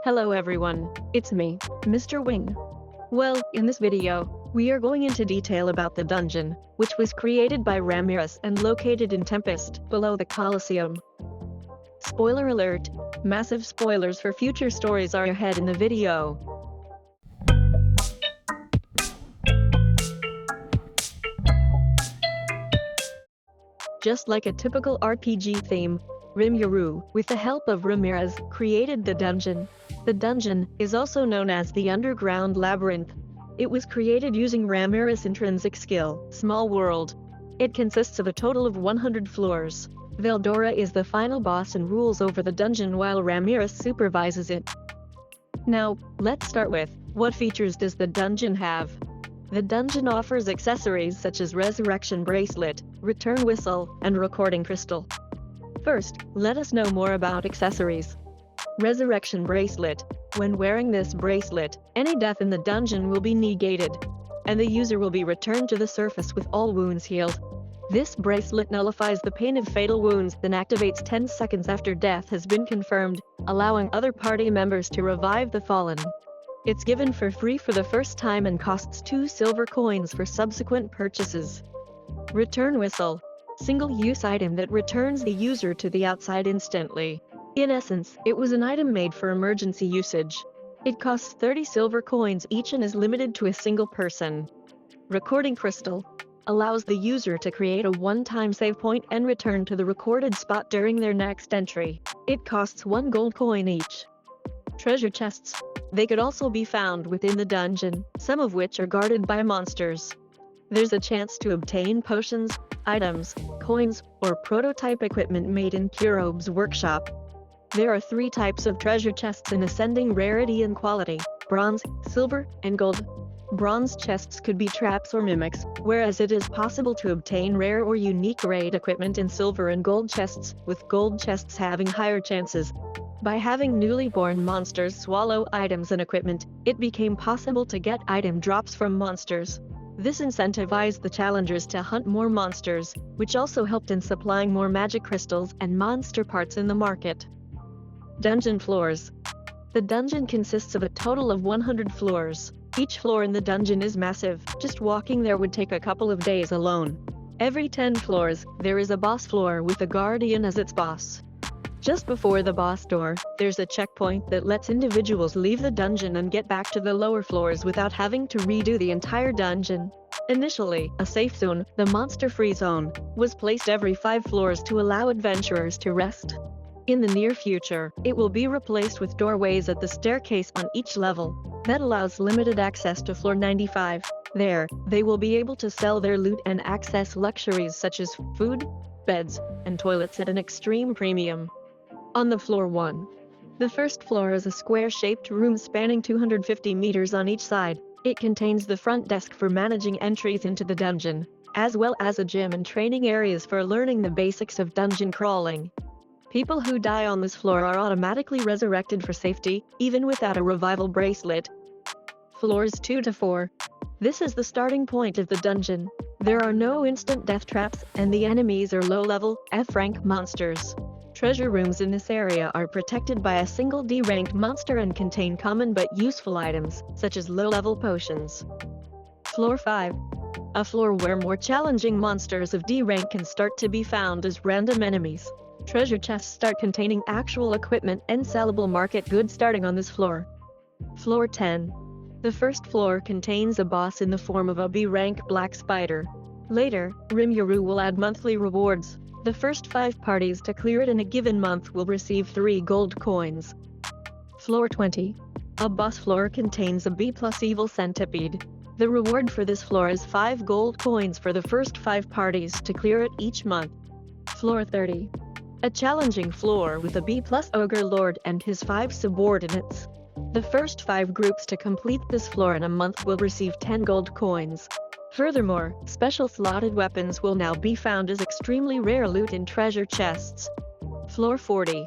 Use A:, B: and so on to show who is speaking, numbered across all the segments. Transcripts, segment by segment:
A: Hello everyone, it's me, Mr. Wing. Well, in this video, we are going into detail about the dungeon, which was created by Ramiris and located in Tempest, below the Colosseum. Spoiler alert, massive spoilers for future stories are ahead in the video. Just like a typical RPG theme, rimuru, with the help of Ramiris, created the dungeon. The dungeon is also known as the Underground Labyrinth. It was created using Ramiris' intrinsic skill, Small World. It consists of a total of 100 floors. Veldora is the final boss and rules over the dungeon while Ramiris supervises it. Now, let's start with, what features does the dungeon have? The dungeon offers accessories such as Resurrection Bracelet, Return Whistle, and Recording Crystal. First, let us know more about accessories. Resurrection Bracelet. When wearing this bracelet, any death in the dungeon will be negated, and the user will be returned to the surface with all wounds healed. This bracelet nullifies the pain of fatal wounds, then activates 10 seconds after death has been confirmed, allowing other party members to revive the fallen. It's given for free for the first time and costs 2 silver coins for subsequent purchases. Return Whistle. Single-use item that returns the user to the outside instantly. In essence, it was an item made for emergency usage. It costs 30 silver coins each and is limited to a single person. Recording Crystal. Allows the user to create a one-time save point and return to the recorded spot during their next entry. It costs 1 gold coin each. Treasure Chests. They could also be found within the dungeon, some of which are guarded by monsters. There's a chance to obtain potions, items, coins, or prototype equipment made in Kurobe's workshop. There are 3 types of treasure chests in ascending rarity and quality: bronze, silver, and gold. Bronze chests could be traps or mimics, whereas it is possible to obtain rare or unique raid equipment in silver and gold chests, with gold chests having higher chances. By having newly born monsters swallow items and equipment, it became possible to get item drops from monsters. This incentivized the challengers to hunt more monsters, which also helped in supplying more magic crystals and monster parts in the market. Dungeon Floors. The dungeon consists of a total of 100 floors. Each floor in the dungeon is massive, just walking there would take a couple of days alone. Every 10 floors, there is a boss floor with a guardian as its boss. Just before the boss door, there's a checkpoint that lets individuals leave the dungeon and get back to the lower floors without having to redo the entire dungeon. Initially, a safe zone, the monster-free zone, was placed every 5 floors to allow adventurers to rest. In the near future, it will be replaced with doorways at the staircase on each level. That allows limited access to floor 95. There, they will be able to sell their loot and access luxuries such as food, beds, and toilets at an extreme premium. On the floor 1. The first floor is a square-shaped room spanning 250 meters on each side. It contains the front desk for managing entries into the dungeon, as well as a gym and training areas for learning the basics of dungeon crawling. People who die on this floor are automatically resurrected for safety, even without a revival bracelet. Floors 2 to 4. This is the starting point of the dungeon. There are no instant death traps, and the enemies are low-level, F-rank monsters. Treasure rooms in this area are protected by a single D-ranked monster and contain common but useful items, such as low-level potions. Floor 5. A floor where more challenging monsters of D rank can start to be found as random enemies. Treasure chests start containing actual equipment and sellable market goods starting on this floor. Floor 10. The first floor contains a boss in the form of a B-rank black spider. Later, rimuru will add monthly rewards. The first 5 parties to clear it in a given month will receive 3 gold coins. Floor 20. A boss floor contains a B+ evil centipede. The reward for this floor is 5 gold coins for the first 5 parties to clear it each month. Floor 30. A challenging floor with a B+ ogre lord and his 5 subordinates. The first 5 groups to complete this floor in a month will receive 10 gold coins. Furthermore, special slotted weapons will now be found as extremely rare loot in treasure chests. Floor 40.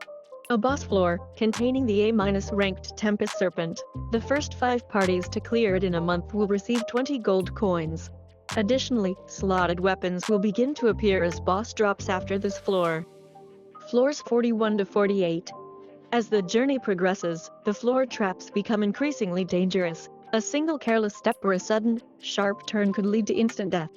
A: A boss floor, containing the A- ranked Tempest Serpent. The first 5 parties to clear it in a month will receive 20 gold coins. Additionally, slotted weapons will begin to appear as boss drops after this floor. Floors 41 to 48. As the journey progresses, the floor traps become increasingly dangerous. A single careless step or a sudden, sharp turn could lead to instant death.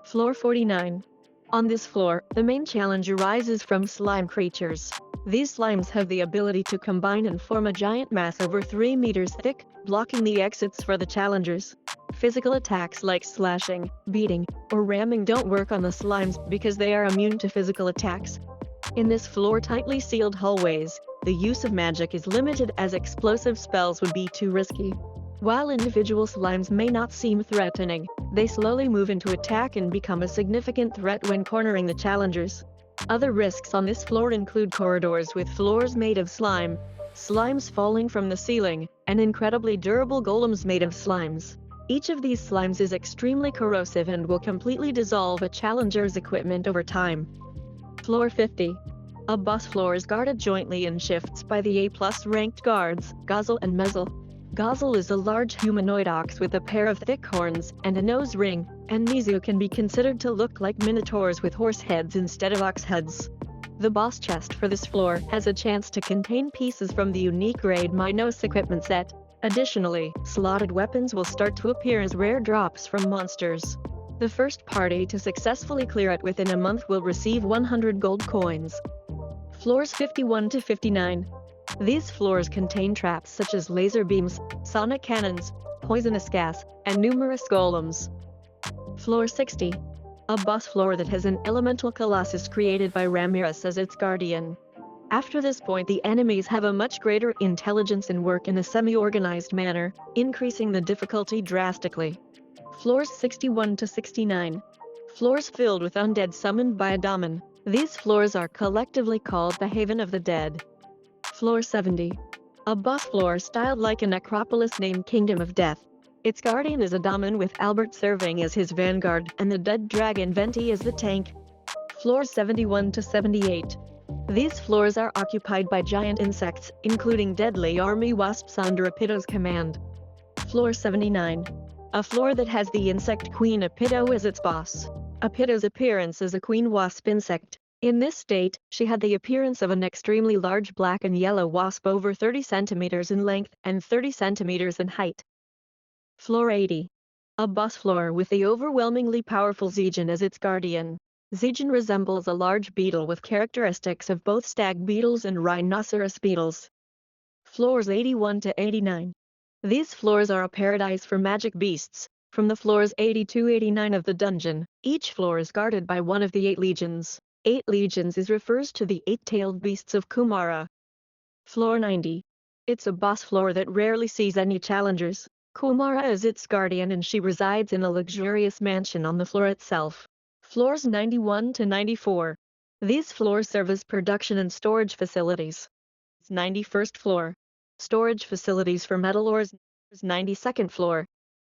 A: Floor 49. On this floor, the main challenge arises from slime creatures. These slimes have the ability to combine and form a giant mass over 3 meters thick, blocking the exits for the challengers. Physical attacks like slashing, beating, or ramming don't work on the slimes because they are immune to physical attacks. In this floor tightly sealed hallways, the use of magic is limited as explosive spells would be too risky. While individual slimes may not seem threatening, they slowly move into attack and become a significant threat when cornering the challengers. Other risks on this floor include corridors with floors made of slime, slimes falling from the ceiling, and incredibly durable golems made of slimes. Each of these slimes is extremely corrosive and will completely dissolve a challenger's equipment over time. Floor 50. A boss floor is guarded jointly in shifts by the A+ ranked guards, Gazel and Mezel. Gazel is a large humanoid ox with a pair of thick horns and a nose ring, and Mizu can be considered to look like minotaurs with horse heads instead of ox heads. The boss chest for this floor has a chance to contain pieces from the unique Raid Minos equipment set. Additionally, slotted weapons will start to appear as rare drops from monsters. The first party to successfully clear it within a month will receive 100 gold coins. Floors 51 to 59. These floors contain traps such as laser beams, sonic cannons, poisonous gas, and numerous golems. Floor 60. A boss floor that has an elemental colossus created by Ramiris as its guardian. After this point, the enemies have a much greater intelligence and work in a semi-organized manner, increasing the difficulty drastically. Floors 61 to 69. Floors filled with undead summoned by a Doungen. These floors are collectively called the Haven of the Dead. Floor 70. A boss floor styled like a necropolis named Kingdom of Death. Its guardian is a Doungen with Albert serving as his vanguard and the dead dragon Venti as the tank. Floors 71 to 78. These floors are occupied by giant insects, including deadly army wasps under Apito's command. Floor 79. A floor that has the insect queen Apito as its boss. Apito's appearance is a queen wasp insect. In this state, she had the appearance of an extremely large black and yellow wasp over 30 centimeters in length and 30 centimeters in height. Floor 80. A boss floor with the overwhelmingly powerful Ziegen as its guardian. Ziegen resembles a large beetle with characteristics of both stag beetles and rhinoceros beetles. Floors 81 to 89. These floors are a paradise for magic beasts. From the floors 80 to 89 of the dungeon, each floor is guarded by one of the 8 legions. 8 legions refers to the 8-tailed beasts of Kumara. Floor 90. It's a boss floor that rarely sees any challengers. Kumara is its guardian and she resides in a luxurious mansion on the floor itself. Floors 91 to 94. These floors serve as production and storage facilities. 91st floor. Storage facilities for metal ores. 92nd floor.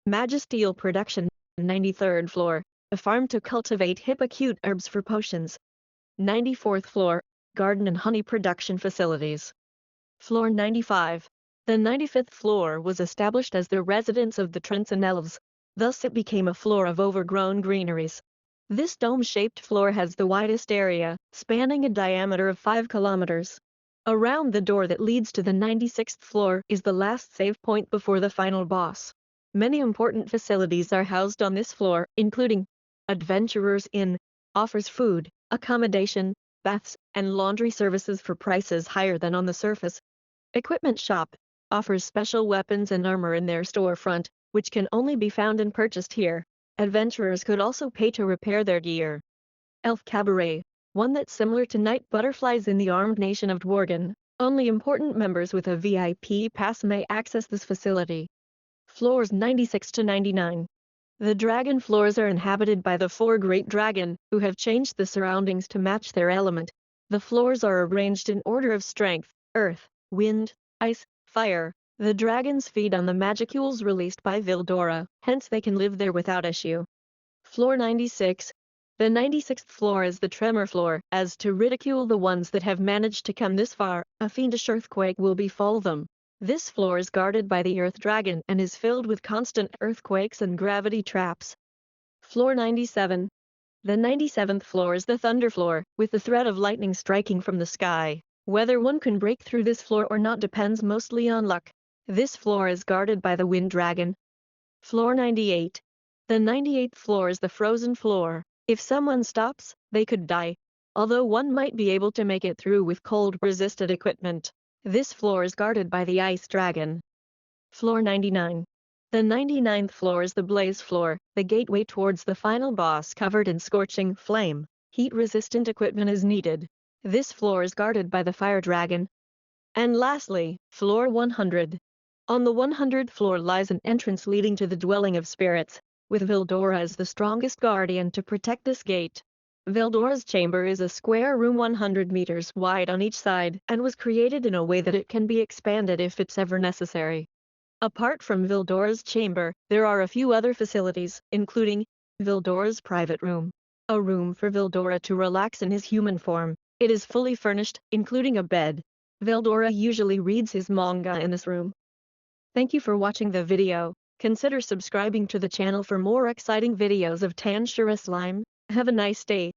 A: Magisteel production. 93rd floor. A farm to cultivate hippocute herbs for potions. 94th floor. Garden and honey production facilities. Floor 95. The 95th floor was established as the residence of the Trenson elves. Thus it became a floor of overgrown greeneries. This dome-shaped floor has the widest area, spanning a diameter of 5 kilometers. Around the door that leads to the 96th floor is the last save point before the final boss. Many important facilities are housed on this floor, including Adventurers Inn, offers food, accommodation, baths, and laundry services for prices higher than on the surface. Equipment Shop offers special weapons and armor in their storefront, which can only be found and purchased here. Adventurers could also pay to repair their gear. Elf Cabaret, one that's similar to night butterflies in the armed nation of Dworgen. Only important members with a VIP pass may access this facility. Floors 96 to 99. The dragon floors are inhabited by the 4 great dragon, who have changed the surroundings to match their element. The floors are arranged in order of strength: earth, wind, ice, fire. The dragons feed on the magicules released by Vildora, hence they can live there without issue. Floor 96. The 96th floor is the tremor floor, as to ridicule the ones that have managed to come this far, a fiendish earthquake will befall them. This floor is guarded by the Earth Dragon and is filled with constant earthquakes and gravity traps. Floor 97. The 97th floor is the Thunder floor, with the threat of lightning striking from the sky. Whether one can break through this floor or not depends mostly on luck. This floor is guarded by the Wind Dragon. Floor 98. The 98th floor is the frozen floor. If someone stops, they could die. Although one might be able to make it through with cold-resistant equipment. This floor is guarded by the Ice Dragon. Floor 99. The 99th floor is the Blaze floor, the gateway towards the final boss covered in scorching flame. Heat-resistant equipment is needed. This floor is guarded by the Fire Dragon. And lastly, floor 100. On the 100th floor lies an entrance leading to the dwelling of spirits, with Vildora as the strongest guardian to protect this gate. Vildora's chamber is a square room 100 meters wide on each side and was created in a way that it can be expanded if it's ever necessary. Apart from Vildora's chamber, there are a few other facilities, including Vildora's private room, a room for Vildora to relax in his human form. It is fully furnished, including a bed. Vildora usually reads his manga in this room. Thank you for watching the video. Consider subscribing to the channel for more exciting videos of Tensura slime. Have a nice day.